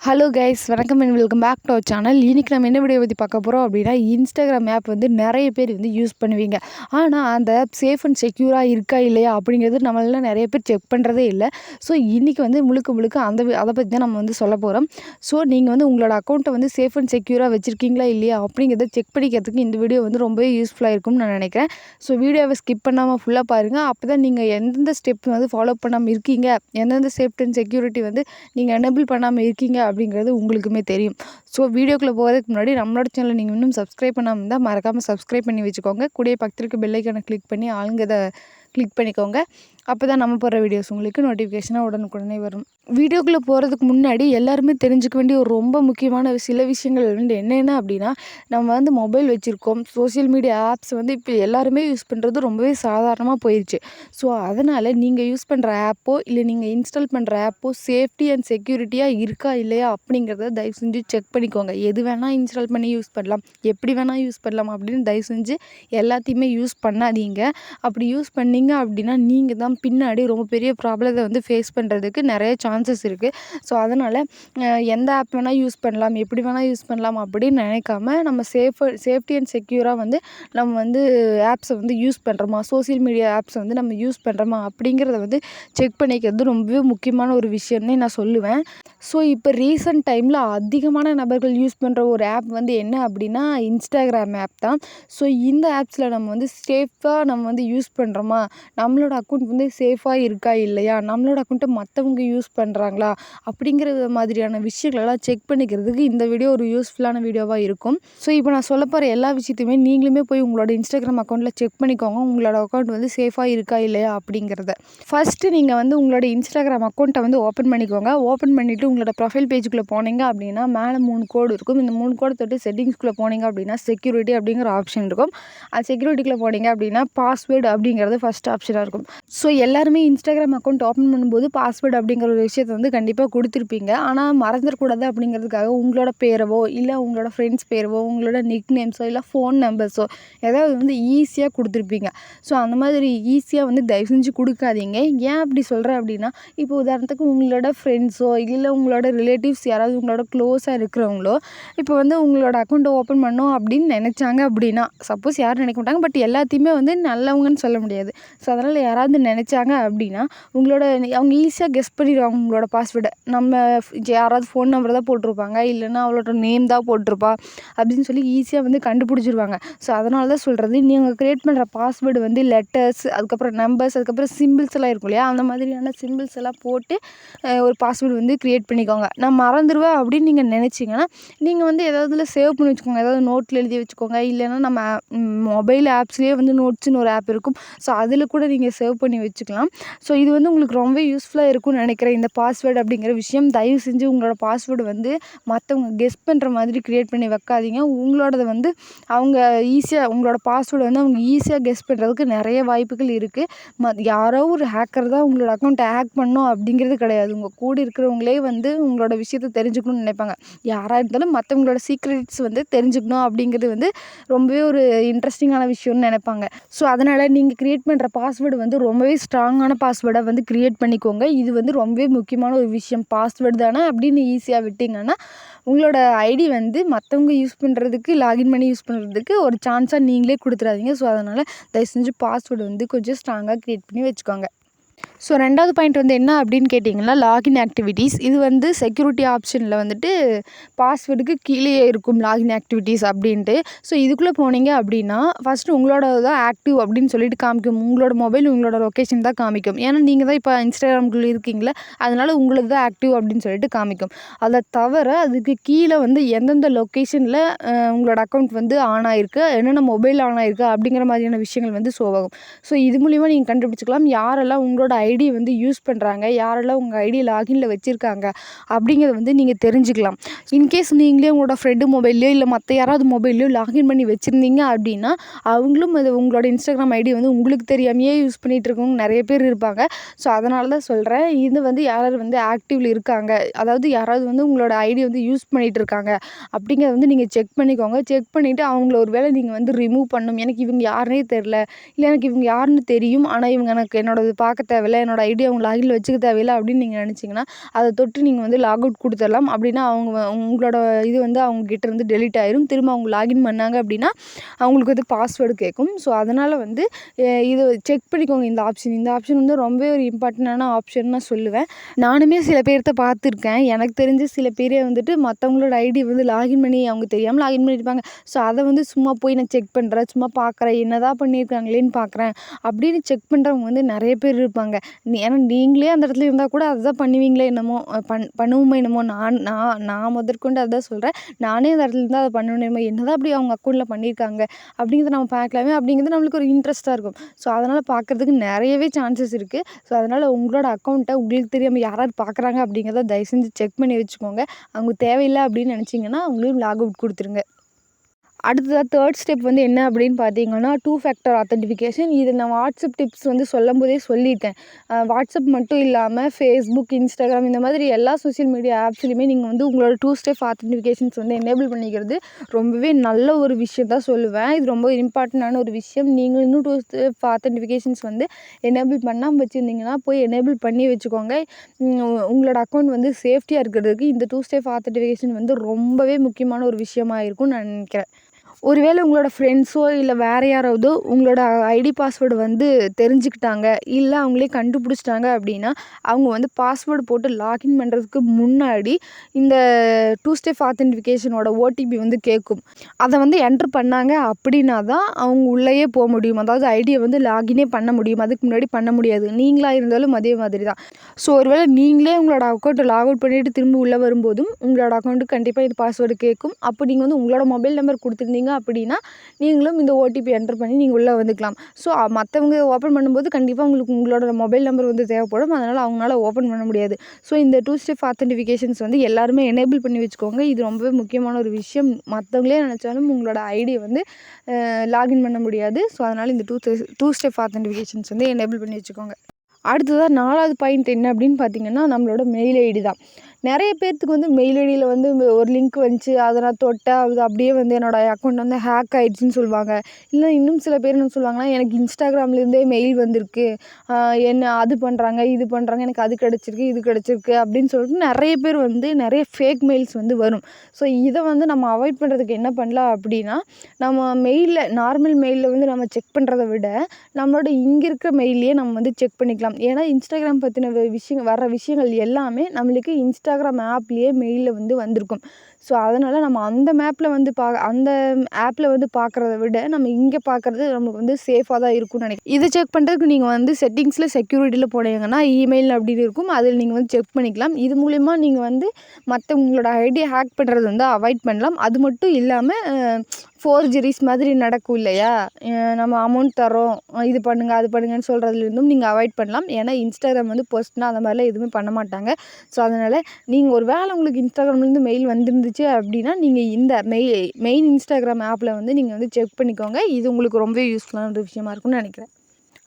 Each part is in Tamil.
ஹலோ கைஸ், வணக்கம் and welcome back to our channel. இன்றைக்கி நம்ம என்ன வீடியோ பற்றி பார்க்க போகிறோம் அப்படின்னா, இன்ஸ்டாகிராம் ஆப் வந்து நிறைய பேர் வந்து யூஸ் பண்ணுவீங்க. ஆனால் அந்த ஆப் சேஃப் அண்ட் செக்யூராக இருக்கா இல்லையா அப்படிங்கிறது நம்மளால நிறைய பேர் செக் பண்ணுறதே இல்லை. ஸோ இன்றைக்கி வந்து முழுக்க அதை பற்றி தான் நம்ம வந்து சொல்ல போகிறோம். ஸோ நீங்கள் வந்து உங்களோட அக்கௌண்ட்டை வந்து சேஃப் அண்ட் செக்யூராக வச்சுருக்கீங்களா இல்லையா அப்படிங்கிறத செக் பண்ணிக்கிறதுக்கு இந்த வீடியோ வந்து ரொம்பவே யூஸ்ஃபுல்லாக இருக்கும்னு நான் நினைக்கிறேன். ஸோ வீடியோவை ஸ்கிப் பண்ணாமல் ஃபுல்லாக பாருங்கள். அப்போ தான் நீங்கள் எந்தெந்த ஸ்டெப் வந்து ஃபாலோ பண்ணாமல் இருக்கீங்க, எந்தெந்த சேஃப்டி அண்ட் செக்யூரிட்டி வந்து நீங்கள் எனேபிள் பண்ணாமல் இருக்கீங்க அப்படிங்கிறது உங்களுக்குமே தெரியும். ஸோ வீடியோக்குள்ளே போகிறதுக்கு முன்னாடி நம்மளோட சேனலை நீங்கள் இன்னும் சப்ஸ்கிரைப் பண்ணாமல் இருந்தால் மறக்காமல் சப்ஸ்கிரைப் பண்ணி வச்சுக்கோங்க. கூடயே பக்கத்தில் இருக்க பெல் ஐக்கானை கிளிக் பண்ணி ஆளுங்கதை கிளிக் பண்ணிக்கோங்க. அப்போ தான் நம்ம போடுற வீடியோஸ் உங்களுக்கு நோட்டிஃபிகேஷனாக உடனுக்குடனே வரும். வீடியோக்குள்ளே போகிறதுக்கு முன்னாடி எல்லாருமே தெரிஞ்சுக்க வேண்டிய ஒரு ரொம்ப முக்கியமான சில விஷயங்கள் வந்து என்னென்ன அப்படின்னா, நம்ம வந்து மொபைல் வச்சுருக்கோம். சோஷியல் மீடியா ஆப்ஸ் வந்து இப்போ எல்லாருமே யூஸ் பண்ணுறது ரொம்பவே சாதாரணமாக போயிடுச்சு. ஸோ அதனால் நீங்கள் யூஸ் பண்ணுற ஆப்போ இல்லை நீங்கள் இன்ஸ்டால் பண்ணுற ஆப்போ சேஃப்டி அண்ட் செக்யூரிட்டியாக இருக்கா இல்லையா அப்படிங்கிறத தயவு செஞ்சு செக் பண்ணிக்கோங்க. எது வேணால் இன்ஸ்டால் பண்ணி யூஸ் பண்ணலாம், எப்படி வேணால் யூஸ் பண்ணலாம் அப்படின்னு தயவு செஞ்சு எல்லாத்தையுமே யூஸ் பண்ணாதீங்க. அப்படி யூஸ் பண்ணீங்க அப்படின்னா நீங்கள் தான் பின்னாடி ரொம்ப பெரிய ப்ராப்ளத்தை வந்து ஃபேஸ் பண்ணுறதுக்கு நிறைய சான்சஸ் இருக்குது. ஸோ அதனால் எந்த ஆப் வேணால் யூஸ் பண்ணலாம், எப்படி வேணால் யூஸ் பண்ணலாம் அப்படின்னு நினைக்காம நம்ம சேஃப்டி அண்ட் செக்யூராக வந்து நம்ம வந்து ஆப்ஸை வந்து யூஸ் பண்ணுறோமா, சோஷியல் மீடியா ஆப்ஸை வந்து நம்ம யூஸ் பண்ணுறோமா அப்படிங்கிறத வந்து செக் பண்ணிக்கிறது ரொம்பவே முக்கியமான ஒரு விஷயம்னே நான் சொல்லுவேன். ஸோ இப்போ ரீசெண்ட் டைமில் அதிகமான நபர்கள் யூஸ் பண்ணுற ஒரு ஆப் வந்து என்ன அப்படின்னா இன்ஸ்டாகிராம் ஆப் தான். ஸோ இந்த ஆப்ஸில் நம்ம வந்து சேஃபாக நம்ம வந்து யூஸ் பண்ணுறோமா, நம்மளோட அக்கௌண்ட் வந்து சேஃபாக இருக்கா இல்லையா, நம்மளோட அக்கௌண்ட்டை மற்றவங்க யூஸ் பண்ணுறாங்களா அப்படிங்கிற மாதிரியான விஷயங்களெல்லாம் செக் பண்ணிக்கிறதுக்கு இந்த வீடியோ ஒரு யூஸ்ஃபுல்லான வீடியோவாக இருக்கும். ஸோ இப்போ நான் சொல்ல போகிற எல்லா விஷயத்தையுமே நீங்களுமே போய் உங்களோட இன்ஸ்டாகிராம் அக்கௌண்ட்டில் செக் பண்ணிக்கோங்க, உங்களோட அக்கௌண்ட் வந்து சேஃபாக இருக்கா இல்லையா அப்படிங்கிறத. ஃபஸ்ட்டு நீங்கள் வந்து உங்களோட இன்ஸ்டாகிராம் அக்கௌண்ட்டை வந்து ஓப்பன் பண்ணிக்கோங்க. ஓப்பன் பண்ணிவிட்டு உங்களோட ப்ரொஃபைல் பேஜுக்குள்ளே போனீங்க அப்படின்னா மேலே 3 கோடு இருக்கும். இந்த 3 கோடு தொட்டு செட்டிங்ஸ்குள்ளே போனீங்க அப்படின்னா செக்யூரிட்டி அப்படிங்கிற ஆப்ஷன் இருக்கும். அது செக்யூரிட்டிக்குள்ளே போனீங்க அப்படின்னா பாஸ்வேர்டு அப்படிங்கிறது ஃபஸ்ட் ஆப்ஷனாக இருக்கும். ஸோ எல்லாருமே இன்ஸ்டாகிராம் அக்கௌண்ட் ஓப்பன் பண்ணும்போது பாஸ்வேர்டு அப்படிங்கிற ஒரு விஷயத்தை வந்து கண்டிப்பாக கொடுத்துருப்பீங்க. ஆனால் மறந்துடக்கூடாது அப்படிங்கிறதுக்காக உங்களோட பேரவோ இல்லை உங்களோட ஃப்ரெண்ட்ஸ் பேரவோ உங்களோட நிக் நேம்ஸோ இல்லை ஃபோன் நம்பர்ஸோ ஏதாவது வந்து ஈஸியாக கொடுத்துருப்பீங்க. ஸோ அந்த மாதிரி ஈஸியாக வந்து தயவு செஞ்சு கொடுக்காதீங்க. ஏன் அப்படி சொல்கிறேன் அப்படின்னா, இப்போ உதாரணத்துக்கு உங்களோட ஃப்ரெண்ட்ஸோ இல்லை உங்களோட ரிலேட்டிவ்ஸ் யாராவது உங்களோட க்ளோஸாக இருக்கிறவங்களோ இப்போ வந்து உங்களோட அக்கௌண்ட்டை ஓப்பன் பண்ணோம் அப்படின்னு நினச்சாங்க அப்படின்னா, சப்போஸ் யாரும் நினைக்க மாட்டாங்க, பட் எல்லாத்தையுமே வந்து நல்லவங்கன்னு சொல்ல முடியாது. ஸோ அதனால் யாராவது நினச்சாங்க அப்படின்னா அவங்க ஈஸியாக கெஸ் பண்ணிடுவாங்க உங்களோட பாஸ்வேர்டை. நம்ம யாராவது ஃபோன் நம்பர் தான் போட்டிருப்பாங்க, இல்லைன்னா அவளோட நேம் தான் போட்டிருப்பா அப்படின்னு சொல்லி ஈஸியாக வந்து கண்டுபிடிச்சிருவாங்க. ஸோ அதனால தான் சொல்கிறது, நீங்கள் க்ரியேட் பண்ணுற பாஸ்வேர்டு வந்து லெட்டர்ஸ், அதுக்கப்புறம் நம்பர்ஸ், அதுக்கப்புறம் சிம்பிள்ஸ் எல்லாம் இருக்கும் இல்லையா, அந்த மாதிரியான சிம்பிள்ஸ் எல்லாம் போட்டு ஒரு பாஸ்வேர்டு வந்து க்ரியேட் பண்ணிக்கோங்க. நான் மறந்துடுவேன் அப்படின்னு நீங்கள் நினச்சிங்கன்னா நீங்கள் வந்து ஏதாவதுல சேவ் பண்ணி வச்சுக்கோங்க. ஏதாவது நோட்டில் எழுதி வச்சுக்கோங்க, இல்லைன்னா நம்ம மொபைல் ஆப்ஸ்லேயே வந்து நோட்ஸ்னு ஒரு ஆப் இருக்கும். ஸோ அதில் கூட நீங்கள் சேவ் பண்ணி வச்சுக்கலாம். ஸோ இது வந்து உங்களுக்கு ரொம்ப யூஸ்ஃபுல்லாக இருக்கும்னு நினைக்கிறேன். இந்த பாஸ்வேர்டு அப்படிங்கிற விஷயம் தயவு செஞ்சு உங்களோட பாஸ்வேர்டு வந்து மற்றவங்க கெஸ் பண்ணுற மாதிரி க்ரியேட் பண்ணி வைக்காதீங்க. உங்களோடது வந்து அவங்க ஈஸியாக உங்களோட பாஸ்வேர்டு வந்து அவங்க ஈஸியாக கெஸ் பண்ணுறதுக்கு நிறைய வாய்ப்புகள் இருக்குது. யாரோ ஒரு ஹேக்கர் தான் உங்களோட அக்கௌண்ட்டை ஹேக் பண்ணணும் அப்படிங்கிறது கிடையாது. உங்கள் கூட இருக்கிறவங்களே வந்து உங்களோட விஷயத்தை தெரிஞ்சுக்கணும்னு நினைப்பாங்க. யாராக இருந்தாலும் மற்றவங்களோட சீக்ரெட்ஸ் வந்து தெரிஞ்சுக்கணும் அப்படிங்கிறது வந்து ரொம்பவே ஒரு இன்ட்ரெஸ்டிங்கான விஷயம்னு நினைப்பாங்க. ஸோ அதனால் நீங்கள் க்ரியேட் பண்ணுற பாஸ்வேர்டு வந்து ரொம்பவே ஸ்ட்ராங்கான பாஸ்வேர்டை வந்து க்ரியேட் பண்ணிக்கோங்க. இது வந்து ரொம்பவே முக்கியமான ஒரு விஷயம். பாஸ்வேர்டு தானே அப்படின்னு ஈஸியாக விட்டிங்கன்னா உங்களோட ஐடி வந்து மற்றவங்க யூஸ் பண்ணுறதுக்கு, லாகின் பண்ணி யூஸ் பண்ணுறதுக்கு ஒரு சான்ஸாக நீங்களே கொடுத்துறாதீங்க. ஸோ அதனால் தயவு செஞ்சு பாஸ்வேர்டு வந்து கொஞ்சம் ஸ்ட்ராங்காக க்ரியேட் பண்ணி வச்சுக்கோங்க. ஸோ 2வது பாயிண்ட் வந்து என்ன அப்படின்னு கேட்டிங்கன்னா, லாகின் ஆக்டிவிட்டீஸ். இது வந்து செக்யூரிட்டி ஆப்ஷனில் வந்துட்டு பாஸ்வேர்டுக்கு கீழேயே இருக்கும் லாகின் ஆக்டிவிட்டீஸ் அப்படின்ட்டு. ஸோ இதுக்குள்ளே போனீங்க அப்படின்னா ஃபஸ்ட்டு உங்களோட தான் ஆக்டிவ் அப்படின்னு சொல்லிட்டு காமிக்கும். உங்களோட மொபைல் உங்களோட லொக்கேஷன் தான் காமிக்கும். ஏன்னா நீங்கள் தான் இப்போ இன்ஸ்டாகிராம்குள்ளே இருக்கீங்களே, அதனால் உங்களுக்கு தான் ஆக்டிவ் அப்படின்னு சொல்லிட்டு காமிக்கும். அதை தவிர அதுக்கு கீழே வந்து எந்தெந்த லொக்கேஷனில் உங்களோட அக்கௌண்ட் வந்து ஆன் ஆகிருக்கு, என்னென்ன மொபைல் ஆன் ஆகிருக்கு அப்படிங்கிற மாதிரியான விஷயங்கள் வந்து ஷோ ஆகும். ஸோ இது மூலிமா நீங்கள் கண்டுபிடிச்சிக்கலாம் யாரெல்லாம் உங்களோட ஐடி வந்து யூஸ் பண்ணுறாங்க, யாரெல்லாம் உங்கள் ஐடி லாகின்ல வச்சுருக்காங்க அப்படிங்கிறத வந்து நீங்கள் தெரிஞ்சுக்கலாம். இன்கேஸ் நீங்களே உங்களோட ஃப்ரெண்டு மொபைல்லையோ இல்லை மற்ற யாராவது மொபைல்லையோ லாகின் பண்ணி வச்சுருந்தீங்க அப்படின்னா அவங்களும் அது உங்களோட இன்ஸ்டாகிராம் ஐடி வந்து உங்களுக்கு தெரியாமையே யூஸ் பண்ணிகிட்டு இருக்கவங்க நிறைய பேர் இருப்பாங்க. ஸோ அதனால தான் சொல்கிறேன், இது வந்து யாராவது வந்து ஆக்டிவில் இருக்காங்க, அதாவது யாராவது வந்து உங்களோட ஐடி வந்து யூஸ் பண்ணிகிட்டு இருக்காங்க அப்படிங்கிறத வந்து நீங்கள் செக் பண்ணிக்கோங்க. செக் பண்ணிவிட்டு அவங்கள ஒரு வேளை நீங்கள் வந்து ரிமூவ் பண்ணணும். எனக்கு இவங்க யாருனே தெரில, இல்லை எனக்கு இவங்க யாருன்னு தெரியும் ஆனால் இவங்க எனக்கு என்னோடது பார்க்க தேவையில்ல, தேவையில்லை, என்னோட ஐடி அவங்க லாகின்ல வச்சுக்க தேவையில்லை அப்படின்னு நீங்கள் நினச்சிங்கன்னா அதை தொட்டு நீங்கள் வந்து லாக் அவுட் கொடுத்துடலாம். அப்படின்னா உங்களோட இது வந்து அவங்ககிட்ட இருந்து டெலீட் ஆயிரும். திரும்ப அவங்க லாகின் பண்ணாங்க அப்படின்னா அவங்களுக்கு வந்து பாஸ்வேர்டு கேட்கும். ஸோ அதனால் வந்து இது செக் பண்ணிக்கோங்க. இந்த ஆப்ஷன் வந்து ரொம்பவே ஒரு இம்பார்ட்டண்டான ஆப்ஷன் நான் சொல்லுவேன். நானுமே சில பேர்த்த பார்த்துருக்கேன். எனக்கு தெரிஞ்சு சில பேரே வந்துட்டு மற்றவங்களோட ஐடி வந்து லாகின் பண்ணி அவங்க தெரியாமல் லாகின் பண்ணியிருப்பாங்க. ஸோ அதை வந்து சும்மா போய் நான் செக் பண்ணுறேன், சும்மா பார்க்குறேன், என்னதான் பண்ணியிருக்காங்களேன்னு பார்க்குறேன் அப்படின்னு செக் பண்ணுறவங்க வந்து நிறைய பேர் இருப்பாங்க. ஏன்னா நீங்களே அந்த இடத்துல இருந்தால் கூட அதுதான் பண்ணுவீங்களே என்னமோ, பண்ணுவோமோ என்னமோ. நான் நான் நான் முதற்கொண்டு அதுதான் சொல்கிறேன். நானே அந்த இடத்துல இருந்தால் அதை பண்ணுவேனேமோ, என்னதான் அப்படி அவங்க அக்கௌண்ட்டில் பண்ணியிருக்காங்க அப்படிங்கிறத நம்ம பார்க்கலாமே அப்படிங்கிறது நம்மளுக்கு ஒரு இன்ட்ரெஸ்ட்டாக இருக்கும். ஸோ அதனால் பார்க்குறதுக்கு நிறையவே சான்சஸ் இருக்குது. ஸோ அதனால் உங்களோட அக்கௌண்ட்டை உங்களுக்கு தெரியாமல் யாராவது பார்க்குறாங்க அப்படிங்கிறத தயவு செஞ்சு செக் பண்ணி வச்சுக்கோங்க. அவங்க தேவையில்லை அப்படின்னு நினச்சிங்கன்னா அவங்களையும் லாக் அவுட் கொடுத்துருங்க. அடுத்ததாக தேர்ட் ஸ்டெப் வந்து என்ன அப்படின்னு பார்த்தீங்கன்னா, 2 ஃபேக்டர் ஆத்தென்டிஃபிகேஷன். இது நான் வாட்ஸ்அப் டிப்ஸ் வந்து சொல்லும்போதே சொல்லிட்டேன். வாட்ஸ்அப் மட்டும் இல்லாமல் ஃபேஸ்புக், இன்ஸ்டாகிராம் இந்த மாதிரி எல்லா சோஷியல் மீடியா ஆப்ஸ்லையுமே நீங்கள் வந்து உங்களோட 2 ஸ்டெப் ஆத்தென்டிஃபிகேஷன்ஸ் வந்து எனேபிள் பண்ணிக்கிறது ரொம்பவே நல்ல ஒரு விஷயம் தான் சொல்லுவேன். இது ரொம்ப இம்பார்ட்டண்டான ஒரு விஷயம். நீங்கள் இன்னும் 2 ஸ்டெப் ஆத்தென்டிஃபிகேஷன்ஸ் வந்து எனேபிள் பண்ணாமல் வச்சுருந்தீங்கன்னா போய் எனேபிள் பண்ணி வச்சுக்கோங்க. உங்களோட அக்கௌண்ட் வந்து சேஃப்டியாக இருக்கிறதுக்கு இந்த 2 ஸ்டெப் ஆத்தென்டிஃபிகேஷன் வந்து ரொம்பவே முக்கியமான ஒரு விஷயமா இருக்கும்னு நான் நினைக்கிறேன். ஒருவேளை உங்களோட ஃப்ரெண்ட்ஸோ இல்லை வேறு யாராவதோ உங்களோட ஐடி பாஸ்வேர்டு வந்து தெரிஞ்சுக்கிட்டாங்க, இல்லை அவங்களே கண்டுபிடிச்சிட்டாங்க அப்படின்னா அவங்க வந்து பாஸ்வேர்டு போட்டு லாகின் பண்ணுறதுக்கு முன்னாடி இந்த 2 ஸ்டெப் ஆத்தென்டிஃபிகேஷனோட ஓடிபி வந்து கேட்கும். அதை வந்து என்ட்ரு பண்ணாங்க அப்படின்னா தான் அவங்க உள்ளேயே போக முடியும். அதாவது ஐடியை வந்து லாகினே பண்ண முடியும். அதுக்கு முன்னாடி பண்ண முடியாது. நீங்களாக இருந்தாலும் அதே மாதிரி தான். ஸோ ஒருவேளை நீங்களே உங்களோட அக்கௌண்ட்டை லாக் அவுட் பண்ணிவிட்டு திரும்ப உள்ளே வரும்போதும் உங்களோட அக்கௌண்ட்டுக்கு கண்டிப்பாக இது பாஸ்வேர்டு கேட்கும். அப்போ நீங்கள் வந்து உங்களோட மொபைல் நம்பர் கொடுத்துருந்தீங்க அப்படின்னா நீங்களும் இந்த ஓடிபி என்டர் பண்ணி நீங்கள் உள்ளே வந்துக்கலாம். ஸோ மற்றவங்க ஓப்பன் பண்ணும்போது கண்டிப்பாக உங்களுக்கு உங்களோட மொபைல் நம்பர் வந்து தேவைப்படும். அதனால் அவங்களால ஓப்பன் பண்ண முடியாது. ஸோ இந்த 2 ஸ்டெப் ஆத்தென்டிஃபிகேஷன்ஸ் வந்து எல்லாருமே எனேபிள் பண்ணி வச்சுக்கோங்க. இது ரொம்பவே முக்கியமான ஒரு விஷயம். மற்றவங்களே நினச்சாலும் உங்களோட ஐடியை வந்து லாகின் பண்ண முடியாது. ஸோ அதனால் இந்த 2 ஸ்டெப் ஆத்தென்டிஃபிகேஷன்ஸ் வந்து எனேபிள் பண்ணி வச்சுக்கோங்க. அடுத்ததாக 4வது பாயிண்ட் என்ன அப்படின்னு பார்த்தீங்கன்னா, நம்மளோட மெயில் ஐடி தான். நிறைய பேர்த்துக்கு வந்து மெயில் ஐடியில் வந்து ஒரு லிங்க் வந்துச்சு, அதை நான் தொட்டேன், அது அப்படியே வந்து என்னோடய அக்கௌண்ட் வந்து ஹேக் ஆகிடுச்சின்னு சொல்லுவாங்க. இல்லை இன்னும் சில பேர் என்ன சொல்லுவாங்கன்னா, எனக்கு இன்ஸ்டாகிராம்லேருந்தே மெயில் வந்திருக்கு, என்ன அது பண்ணுறாங்க, இது பண்ணுறாங்க, எனக்கு அது கிடச்சிருக்கு, இது கிடச்சிருக்கு அப்படின்னு சொல்லிட்டு நிறைய பேர் வந்து நிறைய ஃபேக் மெயில்ஸ் வந்து வரும். ஸோ இதை வந்து நம்ம அவாய்ட் பண்ணுறதுக்கு என்ன பண்ணலாம் அப்படின்னா, நம்ம மெயிலில் நார்மல் மெயிலில் வந்து நம்ம செக் பண்ணுறத விட நம்மளோட இங்கே இருக்கிற மெயிலையே நம்ம வந்து செக் பண்ணிக்கலாம். ஏன்னா இன்ஸ்டாகிராம் பற்றின வர்ற விஷயங்கள் எல்லாமே நம்மளுக்கு இன்ஸ்டாகிராம் ஆப்லேயே மெயிலில் வந்து வந்திருக்கும். ஸோ அதனால் நம்ம அந்த அந்த ஆப்பில் வந்து பார்க்குறத விட நம்ம இங்கே பார்க்குறது நமக்கு வந்து சேஃபாக தான் இருக்கும்னு நினைக்கிறேன். இதை செக் பண்ணுறதுக்கு நீங்கள் வந்து செட்டிங்ஸில் செக்யூரிட்டியில் போனீங்கன்னா இமெயில் அப்படின்னு இருக்கும், அதில் நீங்கள் வந்து செக் பண்ணிக்கலாம். இது மூலிமா நீங்கள் வந்து உங்களோட ஐடியை ஹேக் பண்ணுறது வந்து அவாய்ட் பண்ணலாம். அது மட்டும் இல்லாமல் ஃபோர்ஜரிஸ் மாதிரி நடக்கும் இல்லையா, நம்ம அமௌண்ட் தரோம், இது பண்ணுங்க அது பண்ணுங்கன்னு சொல்கிறதுலேருந்தும் நீங்கள் அவாய்ட் பண்ணலாம். ஏன்னா இன்ஸ்டாகிராம் வந்து பர்சனலாக அந்த மாதிரிலாம் எதுவுமே பண்ண மாட்டாங்க. ஸோ அதனால் நீங்கள் ஒரு வேளை உங்களுக்கு இன்ஸ்டாகிராம்லேருந்து மெயில் வந்துருந்துச்சு அப்படின்னா நீங்கள் இந்த மெயின் இன்ஸ்டாகிராம் ஆப்பில் வந்து நீங்கள் வந்து செக் பண்ணிக்கோங்க. இது உங்களுக்கு ரொம்ப யூஸ்ஃபுல்லான ஒரு விஷயமா இருக்கும்னு நினைக்கிறேன்.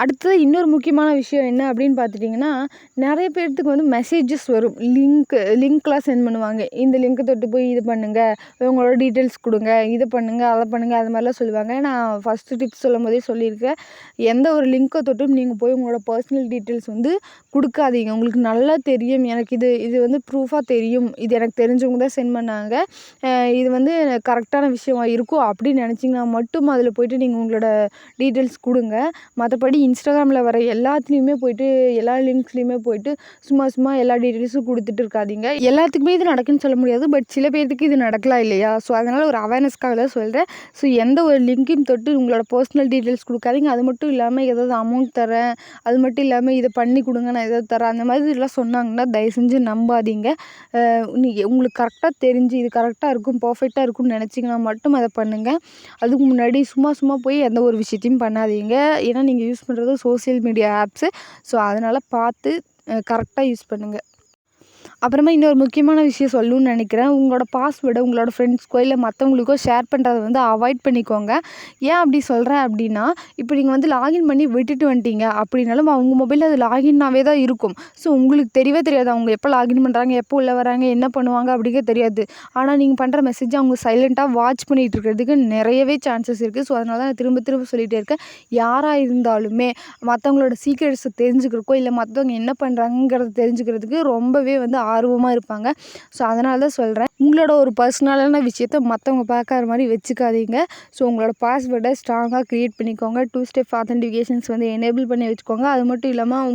அடுத்தது இன்னொரு முக்கியமான விஷயம் என்ன அப்படின்னு பார்த்துட்டிங்கன்னா, நிறைய பேர்த்துக்கு வந்து மெசேஜஸ் வரும். லிங்க்லாம் சென்ட் பண்ணுவாங்க. இந்த லிங்க்கை தொட்டு போய் இது பண்ணுங்கள், உங்களோட டீட்டெயில்ஸ் கொடுங்க, இதை பண்ணுங்கள், அதை பண்ணுங்கள், அது மாதிரிலாம் சொல்லுவாங்க. நான் ஃபஸ்ட்டு டிப்ஸ் சொல்லும்போதே சொல்லியிருக்கேன், எந்த ஒரு லிங்க்கை தொட்டும் நீங்கள் போய் உங்களோட பர்சனல் டீட்டெயில்ஸ் வந்து கொடுக்காதீங்க. உங்களுக்கு நல்லா தெரியும், எனக்கு இது வந்து ப்ரூஃபாக தெரியும், இது எனக்கு தெரிஞ்சவங்க தான் சென்ட் பண்ணாங்க, இது வந்து கரெக்டான விஷயமா இருக்கும் அப்படின்னு நினச்சிங்கன்னா மட்டும் அதில் போய்ட்டு நீங்கள் உங்களோட டீட்டெயில்ஸ் கொடுங்க. மற்றபடி இன்ஸ்டாகிராமில் வர எல்லாத்துலேயுமே போய்ட்டு எல்லா லிங்க்ஸ்லேயுமே போய்ட்டு சும்மா எல்லா டீட்டெயில்ஸும் கொடுத்துட்டு இருக்காதீங்க. எல்லாத்துக்குமே இது நடக்குன்னு சொல்ல முடியாது, பட் சில பேர்த்துக்கு இது நடக்கலாம் இல்லையா. ஸோ அதனால் ஒரு அவேர்னஸ்க்காக தான் சொல்கிறேன். ஸோ எந்த ஒரு லிங்க்கையும் தொட்டு உங்களோட பர்சனல் டீட்டெயில்ஸ் கொடுக்காதீங்க. அது மட்டும் இல்லாமல் ஏதாவது அமௌண்ட் தரேன், அது மட்டும் இல்லாமல் இதை பண்ணி கொடுங்க, நான் ஏதாவது தரேன், அந்த மாதிரி எல்லாம் சொன்னாங்கன்னா தயவு செஞ்சு நம்பாதீங்க. உங்களுக்கு கரெக்டாக தெரிஞ்சு இது கரெக்டாக இருக்கும், பர்ஃபெக்டாக இருக்கும்னு நினச்சிங்கன்னா மட்டும் அதை பண்ணுங்கள். அதுக்கு முன்னாடி சும்மா போய் எந்த ஒரு விஷயத்தையும் பண்ணாதீங்க. ஏன்னா நீங்கள் யூஸ் பண்ணுறது சோஷியல் மீடியா ஆப்ஸு. ஸோ அதனால் பார்த்து கரெக்டாக யூஸ் பண்ணுங்கள். அப்புறமா இன்னொரு முக்கியமான விஷயம் சொல்லணும்னு நினைக்கிறேன். உங்களோட பாஸ்வேர்டை உங்களோட ஃப்ரெண்ட்ஸ்க்கோ இல்லை மற்றவங்களுக்கோ ஷேர் பண்ணுறத வந்து அவாய்ட் பண்ணிக்கோங்க. ஏன் அப்படி சொல்கிறேன் அப்படின்னா, இப்போ நீங்கள் வந்து லாகின் பண்ணி விட்டுட்டு வந்துட்டீங்க அப்படின்னாலும் அவங்க மொபைலில் அது லாகின்னாவே தான் இருக்கும். ஸோ உங்களுக்கு தெரியவே தெரியாது அவங்க எப்போ லாகின் பண்ணுறாங்க, எப்போ உள்ளே வராங்க, என்ன பண்ணுவாங்க அப்படிங்கிறது தெரியாது. ஆனால் நீங்கள் பண்ணுற மெசேஜை அவங்க சைலண்ட்டாக வாட்ச் பண்ணிகிட்டு இருக்கிறதுக்கு நிறையவே சான்சஸ் இருக்குது. ஸோ அதனால தான் நான் திரும்ப திரும்ப சொல்லிகிட்டே இருக்கேன். யாராக இருந்தாலுமே மற்றவங்களோட சீக்ரெட்ஸை தெரிஞ்சுக்கிறக்கோ இல்லை மற்றவங்க என்ன பண்ணுறாங்கங்கிறத தெரிஞ்சுக்கிறதுக்கு ரொம்பவே வந்து ஆர்வமாக இருப்பாங்க. ஸோ அதனால தான் சொல்கிறேன். உங்களோட ஒரு பர்சனலான விஷயத்த மற்றவங்க பார்க்குற மாதிரி வச்சுக்காதீங்க. ஸோ உங்களோட பாஸ்வேர்டை ஸ்ட்ராங்காக க்ரியேட் பண்ணிக்கோங்க. 2 ஸ்டெப் ஆத்தென்டிகேஷன்ஸ் வந்து எனேபிள் பண்ணி வச்சுக்கோங்க. அது மட்டும் இல்லாமல்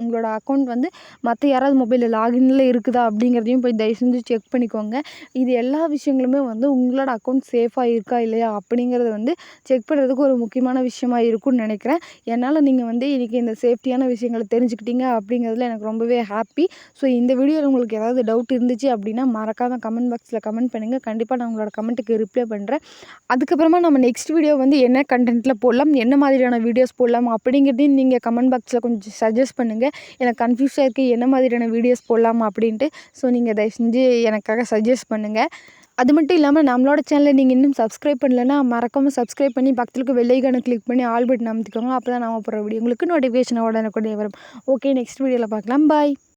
உங்களோட அக்கௌண்ட் வந்து மற்ற யாராவது மொபைலில் லாகின்ல இருக்குதா அப்படிங்கிறதையும் போய் தயவு செஞ்சு செக் பண்ணிக்கோங்க. இது எல்லா விஷயங்களுமே வந்து உங்களோட அக்கௌண்ட் சேஃபாக இருக்கா இல்லையா அப்படிங்கிறத வந்து செக் பண்ணுறதுக்கு ஒரு முக்கியமான விஷயமா இருக்கும்னு நினைக்கிறேன். என்னால் நீங்கள் வந்து இன்றைக்கி இந்த சேஃப்டியான விஷயங்களை தெரிஞ்சுக்கிட்டீங்க அப்படிங்கிறதுல எனக்கு ரொம்பவே ஹாப்பி. ஸோ இந்த வீடியோவில் உங்களுக்கு ஏதாவது டவுட் இருந்துச்சு அப்படின்னா மறக்காமல் கமெண்ட் பாக்ஸில் கமெண்ட் பண்ணுங்கள். கண்டிப்பாக நான் உங்களோட கமெண்ட்டுக்கு ரிப்ளை பண்ணுறேன். அதுக்கப்புறமா நம்ம நெக்ஸ்ட் வீடியோ வந்து என்ன கண்டென்ட்டில் போடலாம், என்ன மாதிரியான வீடியோஸ் போடலாம் அப்படிங்கிறதையும் நீங்கள் கமெண்ட் பாக்ஸில் கொஞ்சம் சஜஸ்ட் பண்ணுங்கள். எனக்கு கன்ஃபியூஸாக இருக்குது என்ன மாதிரியான வீடியோஸ் போடலாம் அப்படின்ட்டு. ஸோ நீங்கள் தயவு செஞ்சு எனக்காக சஜஸ்ட் பண்ணுங்கள். அது மட்டும் இல்லாமல் நம்மளோட சேனலை நீங்கள் இன்னும் சப்ஸ்கிரைப் பண்ணலைன்னா மறக்காமல் சப்ஸ்கிரைப் பண்ணி பக்கத்தில் இருக்க பெல் ஐகானை கிளிக் பண்ணி ஆல் பட்டன் அமுத்திக்கோங்க. அப்போ தான் நாம போகிற வீடியோ உங்களுக்கு நோட்டிஃபிகேஷன் உடனுக்குடனே வரும். ஓகே, நெக்ஸ்ட் வீடியோவில் பார்க்கலாம். பாய்.